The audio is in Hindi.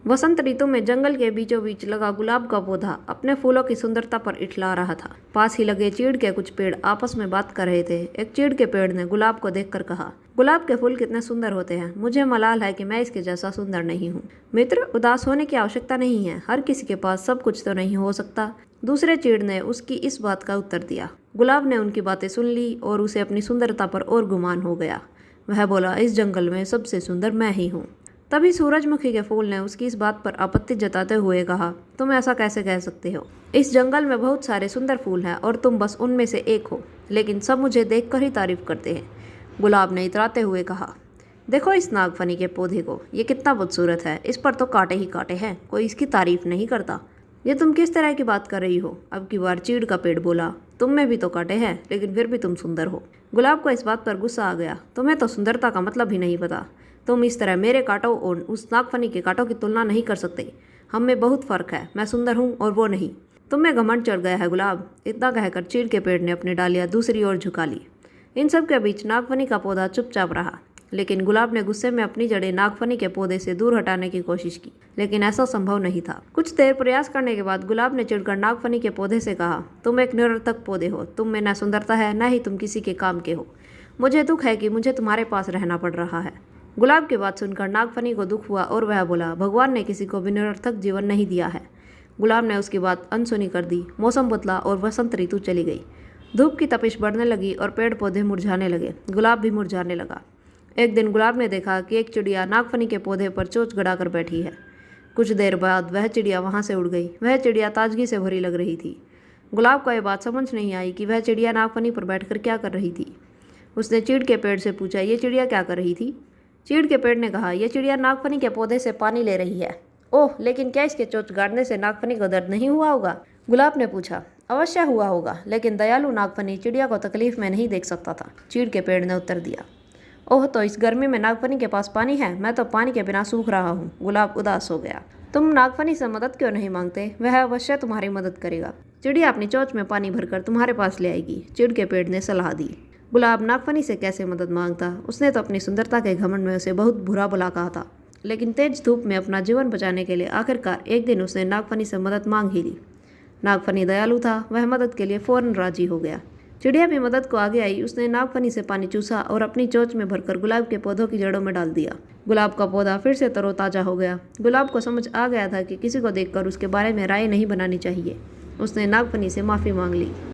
वसंत ऋतु में जंगल के बीचों बीच लगा गुलाब का पौधा अपने फूलों की सुंदरता पर इठला रहा था। पास ही लगे चीड़ के कुछ पेड़ आपस में बात कर रहे थे। एक चीड़ के पेड़ ने गुलाब को देखकर कहा, गुलाब के फूल कितने सुंदर होते हैं, मुझे मलाल है कि मैं इसके जैसा सुंदर नहीं हूँ। मित्र, उदास होने की आवश्यकता नहीं है, हर किसी के पास सब कुछ तो नहीं हो सकता। दूसरे चीड़ ने उसकी इस बात का उत्तर दिया। गुलाब ने उनकी बातें सुन ली और उसे अपनी सुंदरता पर और गुमान हो गया। वह बोला, इस जंगल में सबसे सुंदर मैं ही हूँ। तभी सूरजमुखी के फूल ने उसकी इस बात पर आपत्ति जताते हुए कहा, तुम ऐसा कैसे कह सकते हो? इस जंगल में बहुत सारे सुंदर फूल हैं और तुम बस उनमें से एक हो, लेकिन सब मुझे देखकर ही तारीफ करते हैं। गुलाब ने इतराते हुए कहा, देखो इस नागफनी के पौधे को, ये कितना खूबसूरत है, इस पर तो कांटे ही कांटे हैं, कोई इसकी तारीफ नहीं करता। ये तुम किस तरह की बात कर रही हो? अब की बार चीड़ का पेड़ बोला, तुम में भी तो कांटे हैं, लेकिन फिर भी तुम सुंदर हो। गुलाब को इस बात पर गुस्सा आ गया, तुम्हें तो सुंदरता का मतलब ही नहीं पता। तुम इस तरह मेरे कांटों और उस नागफनी के कांटों की तुलना नहीं कर सकते। हम में बहुत फर्क है, मैं सुंदर हूँ और वो नहीं। तुम में घमंड चढ़ गया है गुलाब। इतना कहकर चीड़ के पेड़ ने अपनी डालियाँ दूसरी ओर झुका ली। इन सब के बीच नागफनी का पौधा चुपचाप रहा, लेकिन गुलाब ने गुस्से में अपनी जड़ें नागफनी के पौधे से दूर हटाने की कोशिश की, लेकिन ऐसा संभव नहीं था। कुछ देर प्रयास करने के बाद गुलाब ने चिढ़कर नागफनी के पौधे से कहा, तुम एक निरर्थक पौधे हो, तुम में न सुंदरता है न ही तुम किसी के काम के हो। मुझे दुख है कि मुझे तुम्हारे पास रहना पड़ रहा है। गुलाब की बात सुनकर नागफनी को दुख हुआ और वह बोला, भगवान ने किसी को भी निरर्थक जीवन नहीं दिया है। गुलाब ने उसकी बात अनसुनी कर दी। मौसम बदला और वसंत ऋतु चली गई। धूप की तपिश बढ़ने लगी और पेड़ पौधे मुरझाने लगे। गुलाब भी मुरझाने लगा। एक दिन गुलाब ने देखा कि एक चिड़िया नागफनी के पौधे पर चोंच गड़ाकर बैठी है। कुछ देर बाद वह चिड़िया वहाँ से उड़ गई। वह चिड़िया ताजगी से भरी लग रही थी। गुलाब को यह बात समझ नहीं आई कि वह चिड़िया नागफनी पर बैठकर क्या कर रही थी। उसने चीड़ के पेड़ से पूछा, ये चिड़िया क्या कर रही थी? चीड़ के पेड़ ने कहा, यह चिड़िया नागफनी के पौधे से पानी ले रही है। ओह, लेकिन क्या इसके चोंच गाड़ने से नागफनी को दर्द नहीं हुआ होगा? गुलाब ने पूछा। अवश्य हुआ होगा, लेकिन दयालु नागफनी चिड़िया को तकलीफ में नहीं देख सकता था। चीड़ के पेड़ ने उत्तर दिया। ओह, तो इस गर्मी में नागफनी के पास पानी है? मैं तो पानी के बिना सूख रहा हूँ। गुलाब उदास हो गया। तुम नागफनी से मदद क्यों नहीं मांगते? वह अवश्य तुम्हारी मदद करेगा। चिड़िया अपनी चोंच में पानी भरकर तुम्हारे पास ले आएगी। चीड़ के पेड़ ने सलाह दी। गुलाब नागफनी से कैसे मदद मांगता? उसने तो अपनी सुंदरता के घमंड में उसे बहुत बुरा भला कहा था, लेकिन तेज धूप में अपना जीवन बचाने के लिए आखिरकार एक दिन उसने नागफनी से मदद मांग ही ली। नागफनी दयालु था, वह मदद के लिए फौरन राजी हो गया। चिड़िया भी मदद को आगे आई। उसने नागफनी से पानी चूसा और अपनी चोंच में भरकर गुलाब के पौधों की जड़ों में डाल दिया। गुलाब का पौधा फिर से तरोताजा हो गया। गुलाब को समझ आ गया था कि किसी को देखकर उसके बारे में राय नहीं बनानी चाहिए। उसने नागफनी से माफ़ी मांग ली।